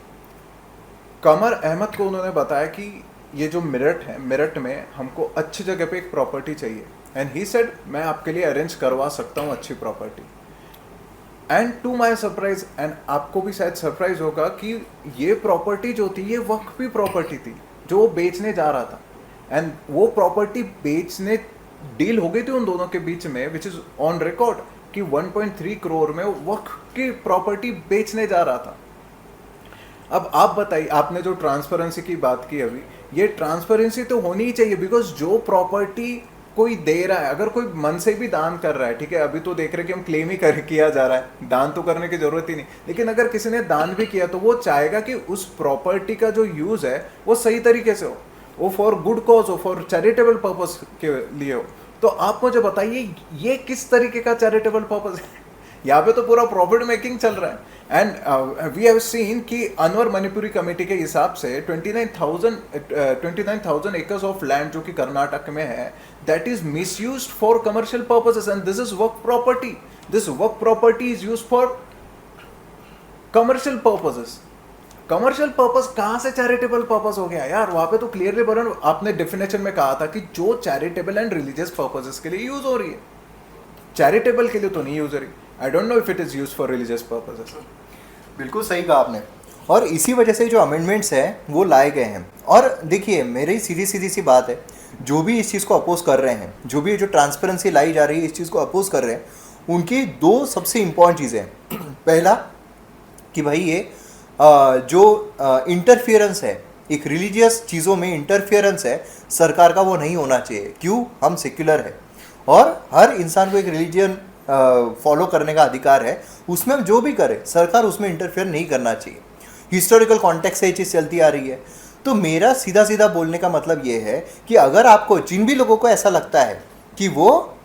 Qamar Ahmad को उन्होंने बताया कि ये जो मेरठ है, मेरठ में हमको अच्छी जगह पे एक प्रॉपर्टी चाहिए, एंड ही सेड मैं आपके लिए अरेंज करवा सकता हूँ अच्छी property. And to my surprise, and आपको भी शायद सरप्राइज होगा कि ये प्रॉपर्टी जो थी ये वक्फी प्रॉपर्टी थी जो वो बेचने जा रहा था, एंड वो प्रॉपर्टी बेचने डील हो गई थी उन दोनों के बीच में, विच इज ऑन रिकॉर्ड कि 1.3 करोड़ में वक्फ की प्रॉपर्टी बेचने जा रहा था। अब आप बताइए, आपने जो ट्रांसपेरेंसी की बात की अभी, ये ट्रांसपेरेंसी तो होनी ही चाहिए, बिकॉज जो प्रॉपर्टी कोई दे रहा है, अगर कोई मन से भी दान कर रहा है, ठीक है, अभी तो देख रहे कि हम क्लेम ही किया जा रहा है, दान तो करने की जरूरत ही नहीं, लेकिन अगर किसी ने दान भी किया तो वो चाहेगा कि उस प्रॉपर्टी का जो यूज है वो सही तरीके से हो, वो फॉर गुड कॉज हो, फॉर चैरिटेबल पर्पस के लिए हो। तो आप मुझे बताइए ये किस तरीके का चैरिटेबल पर्पस है? यहाँ पे तो पूरा प्रॉफिट मेकिंग चल रहा है। एंड वी हैव सीन कि अनवर मणिपुरी कमेटी के हिसाब से 29,000 एकर्स ऑफ लैंड जो कि कर्नाटक में है, that is misused for commercial purposes, and this is work property. This work property is used for commercial purposes. Commercial purpose कहाँ से चैरिटेबल पर्पस हो गया यार? वहां पे तो क्लियरली बोला, आपने डेफिनेशन में कहा था कि जो चैरिटेबल एंड रिलीजियस पर्पसेस के लिए यूज हो रही है, चैरिटेबल के लिए तो नहीं यूज हो रही। I don't know if it is use for religious purposes. बिल्कुल सही कहा आपने, और इसी वजह से जो अमेंडमेंट्स हैं वो लाए गए हैं। और देखिए, मेरी सीधी सीधी सी बात है, जो भी इस चीज़ को अपोज कर रहे हैं, जो भी जो ट्रांसपेरेंसी लाई जा रही है, इस चीज़ को अपोज कर रहे हैं, उनकी दो सबसे इम्पॉर्टेंट चीज़ें हैं। पहला कि भाई ये जो इंटरफियरेंस है, एक रिलीजियस चीज़ों में इंटरफियरेंस है सरकार का, वो नहीं होना चाहिए। क्यों? हम सेक्युलर है और हर इंसान को एक रिलीजन फॉलो करने का अधिकार है, उसमें हम जो भी करें सरकार उसमें इंटरफेयर नहीं करना चाहिए। हिस्टोरिकल कॉन्टेक्स्ट से ये चीज़ चलती आ रही है। तो मेरा सीधा सीधा बोलने का मतलब ये है कि अगर आपको, जिन भी लोगों को ऐसा लगता है कि वो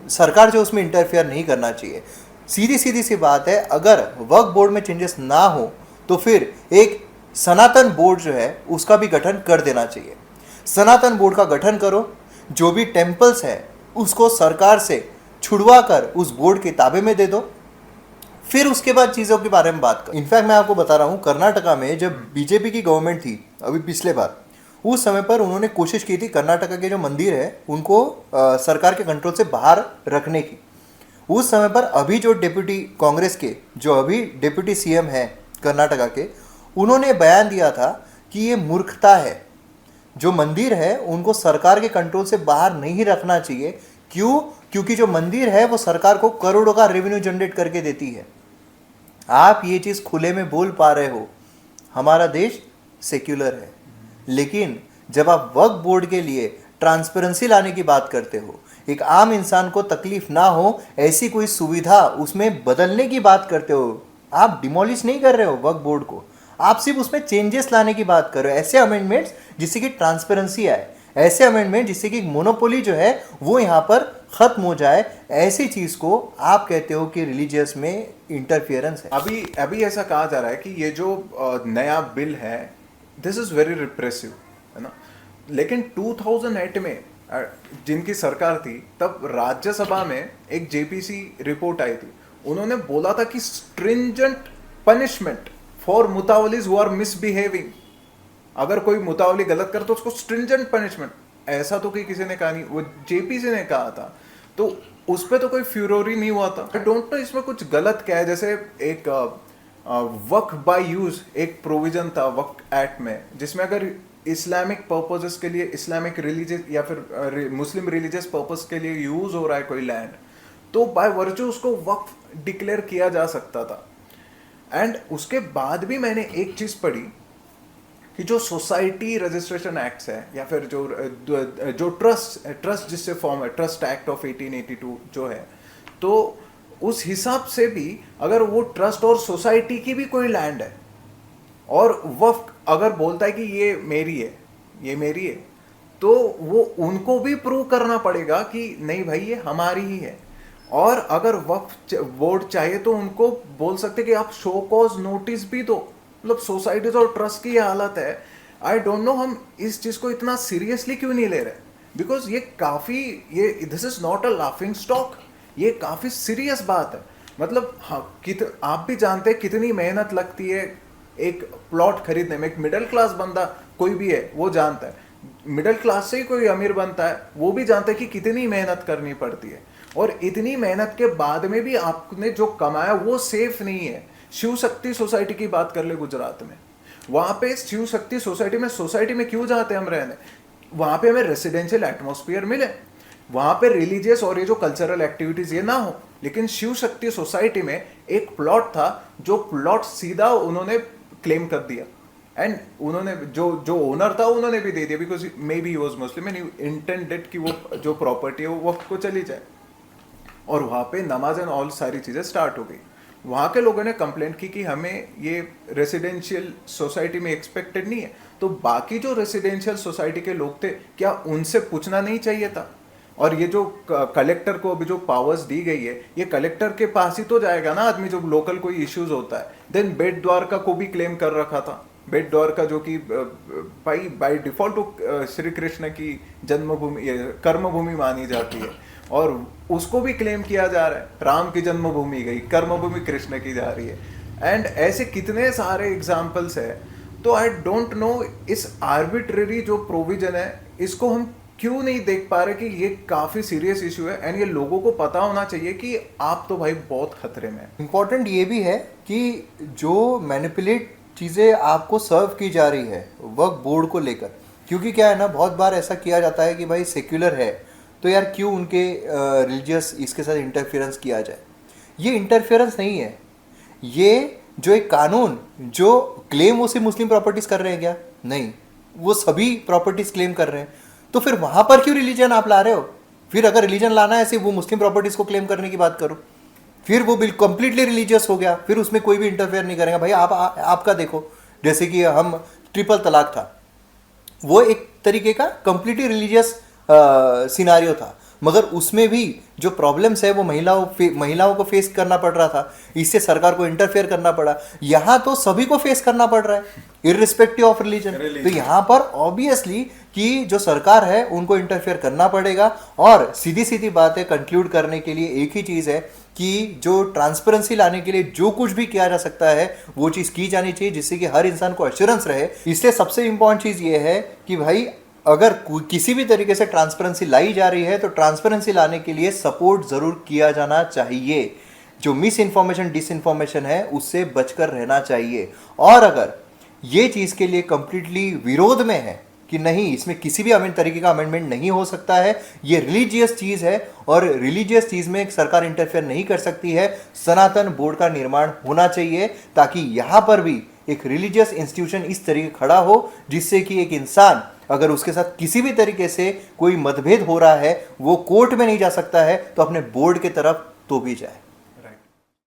सरकार जो उसमें इंटरफेयर नहीं करना चाहिए, सीधी सीधी सी बात है, अगर वक्फ बोर्ड में चेंजेस ना हो तो फिर एक सनातन बोर्ड जो है उसका भी गठन कर देना चाहिए। सनातन बोर्ड का गठन करो, जो भी टेम्पल्स है उसको सरकार से छुड़वा कर उस बोर्ड के ताबे में दे दो, फिर उसके बाद चीज़ों के बारे में बात कर। इनफैक्ट मैं आपको बता रहा हूँ, कर्नाटका में जब बीजेपी की गवर्नमेंट थी अभी पिछले बार, उस समय पर उन्होंने कोशिश की थी कर्नाटका के जो मंदिर है उनको सरकार के कंट्रोल से बाहर रखने की। उस समय पर अभी जो डिप्टी कांग्रेस के जो अभी डिप्टी सीएम हैं कर्नाटका के, उन्होंने बयान दिया था कि ये मूर्खता है, जो मंदिर है उनको सरकार के कंट्रोल से बाहर नहीं रखना चाहिए। क्यों? क्योंकि जो मंदिर है वो सरकार को करोड़ों का रेवेन्यू जनरेट करके देती है। आप ये चीज़ खुले में बोल पा रहे हो, हमारा देश सेक्युलर है, लेकिन जब आप वक्फ बोर्ड के लिए ट्रांसपेरेंसी लाने की बात करते हो, एक आम इंसान को तकलीफ ना हो ऐसी कोई सुविधा उसमें बदलने की बात करते हो, आप डिमोलिश नहीं कर रहे हो वक्फ बोर्ड को, आप सिर्फ उसमें चेंजेस लाने की बात कर रहे हो। ऐसे अमेंडमेंट्स जिससे कि ट्रांसपेरेंसी आए, ऐसे अमेंडमेंट जिससे कि मोनोपोली जो है वो यहाँ पर ख़त्म हो जाए, ऐसी चीज़ को आप कहते हो कि रिलीजियस में इंटरफियरेंस है। अभी ऐसा कहा जा रहा है कि ये जो नया बिल है, दिस इज़ वेरी रिप्रेसिव, है ना। लेकिन 2008 में जिनकी सरकार थी, तब राज्यसभा में एक जेपीसी रिपोर्ट आई थी, उन्होंने बोला था कि stringent punishment for mutawallis who are misbehaving. अगर कोई मुतावली गलत करे तो उसको स्ट्रिंजेंट पनिशमेंट, ऐसा तो किसी ने कहा नहीं, वो जेपीसी ने कहा था। तो उस पर तो कोई फ्यूरोरी नहीं हुआ था। आई डोंट नो इसमें कुछ गलत क्या है। जैसे एक वक्फ बाय यूज एक प्रोविजन था वक्फ एक्ट में, जिसमें अगर इस्लामिक पर्पसेस के लिए, इस्लामिक रिलीजियस या फिर मुस्लिम रिलीजियस पर्पस के लिए यूज हो रहा है कोई लैंड, तो बाय वर्चू उसको वक्फ डिक्लेयर किया जा सकता था। एंड उसके बाद भी मैंने एक चीज पढ़ी कि जो सोसाइटी रजिस्ट्रेशन एक्ट्स है या फिर जो ट्रस्ट जिससे फॉर्म है, ट्रस्ट एक्ट ऑफ 1882 जो है, तो उस हिसाब से भी अगर वो ट्रस्ट और सोसाइटी की भी कोई लैंड है और वक्फ अगर बोलता है कि ये मेरी है, ये मेरी है, तो वो उनको भी प्रूव करना पड़ेगा कि नहीं भाई ये हमारी ही है। और अगर वक्फ बोर्ड चाहे तो उनको बोल सकते कि आप शो कॉज नोटिस भी दो। मतलब सोसाइटीज और ट्रस्ट की ये हालत है। आई डोंट नो हम इस चीज को इतना सीरियसली क्यों नहीं ले रहे, बिकॉज ये काफी, ये this is not a laughing stock, ये काफी सीरियस बात है। मतलब हाँ, आप भी जानते हैं कितनी मेहनत लगती है एक प्लॉट खरीदने में। एक मिडिल क्लास बंदा कोई भी है वो जानता है, मिडिल क्लास से ही कोई अमीर बनता है वो भी जानता है कि कितनी मेहनत करनी पड़ती है। और इतनी मेहनत के बाद में भी आपने जो कमाया वो सेफ नहीं है। शिव शक्ति सोसाइटी की बात कर ले गुजरात में, वहां पे शिव शक्ति सोसाइटी में क्यों जाते हैं हम रहने? वहां पे हमें रेसिडेंशियल एटमॉस्फेयर मिले, वहां पे रिलीजियस और ये जो कल्चरल एक्टिविटीज ये ना हो। लेकिन शिव शक्ति सोसाइटी में एक प्लॉट था, जो प्लॉट सीधा उन्होंने क्लेम कर दिया एंड उन्होंने जो ओनर था उन्होंने भी दे दिया, because may be he was Muslim and intended कि वो जो प्रॉपर्टी है वो वक्त को चली जाए। और वहाँ पे नमाज एंड ऑल सारी चीज़ें स्टार्ट हो गई। वहाँ के लोगों ने कंप्लेंट की कि हमें ये रेसिडेंशियल सोसाइटी में एक्सपेक्टेड नहीं है। तो बाकी जो रेसिडेंशियल सोसाइटी के लोग थे, क्या उनसे पूछना नहीं चाहिए था? और ये जो कलेक्टर को अभी जो पावर्स दी गई है, ये कलेक्टर के पास ही तो जाएगा ना आदमी जब लोकल कोई इश्यूज होता है। देन बेट द्वारका को भी क्लेम कर रखा था, बेट द्वारका जो कि बाय डिफॉल्ट श्री कृष्ण की जन्मभूमि, कर्मभूमि मानी जाती है, और उसको भी क्लेम किया जा रहा है राम की जन्मभूमि गई, कर्मभूमि कृष्ण की जा रही है। एंड ऐसे कितने सारे एग्जाम्पल्स है। तो आई डोंट नो इस आर्बिट्ररी जो प्रोविजन है इसको हम क्यों नहीं देख पा रहे कि ये काफी सीरियस इशू है। एंड ये लोगों को पता होना चाहिए कि आप तो भाई बहुत खतरे में। इम्पॉर्टेंट ये भी है कि जो मैनिपुलेट चीज़ें आपको सर्व की जा रही है वक्फ बोर्ड को लेकर, क्योंकि क्या है ना, बहुत बार ऐसा किया जाता है कि भाई सेक्युलर है तो यार क्यों उनके रिलीजियस इसके साथ इंटरफेरेंस किया जाए। ये इंटरफेरेंस नहीं है, ये जो एक कानून जो क्लेम वो सिर्फ मुस्लिम प्रॉपर्टीज़ कर रहे हैं क्या? नहीं, वो सभी प्रॉपर्टीज़ क्लेम कर रहे हैं। तो फिर वहाँ पर क्यों रिलीजन आप ला रहे हो? फिर अगर रिलीजन लाना है सिर्फ वो मुस्लिम प्रॉपर्टीज़ को क्लेम करने की बात करो, फिर वो बिल्कुल कंप्लीटली रिलीजियस हो गया, फिर उसमें कोई भी इंटरफेयर नहीं करेगा। भाई आपका देखो, जैसे कि हम ट्रिपल तलाक था, वो एक तरीके का कंप्लीटली रिलीजियस सिनारियो था, मगर उसमें भी जो प्रॉब्लम्स है वो महिलाओं को फेस करना पड़ रहा था, इससे सरकार को इंटरफेयर करना पड़ा। यहाँ तो सभी को फेस करना पड़ रहा है इररिस्पेक्टिव ऑफ रिलीजन। तो यहाँ पर ऑब्वियसली कि जो सरकार है उनको इंटरफेयर करना पड़ेगा। और सीधी सीधी बात है, कंक्लूड करने के लिए एक ही चीज़ है कि जो ट्रांसपेरेंसी लाने के लिए जो कुछ भी किया जा सकता है वो चीज़ की जानी चाहिए, जिससे कि हर इंसान को एश्योरेंस रहे। इसलिए सबसे इंपॉर्टेंट चीज़ ये है कि भाई अगर किसी भी तरीके से ट्रांसपेरेंसी लाई जा रही है तो ट्रांसपेरेंसी लाने के लिए सपोर्ट ज़रूर किया जाना चाहिए। जो मिस इन्फॉर्मेशन डिसइन्फॉर्मेशन है उससे बचकर रहना चाहिए। और अगर ये चीज़ के लिए कंप्लीटली विरोध में है कि नहीं, इसमें किसी भी तरीके का अमेंडमेंट नहीं हो सकता है, ये रिलीजियस चीज़ है और रिलीजियस चीज़ में सरकार इंटरफेयर नहीं कर सकती है, सनातन बोर्ड का निर्माण होना चाहिए ताकि यहाँ पर भी एक रिलीजियस इंस्टीट्यूशन इस तरीके खड़ा हो जिससे कि एक इंसान अगर उसके साथ किसी भी तरीके से कोई मतभेद हो रहा है वो कोर्ट में नहीं जा सकता है तो अपने बोर्ड के तरफ तो भी जाए।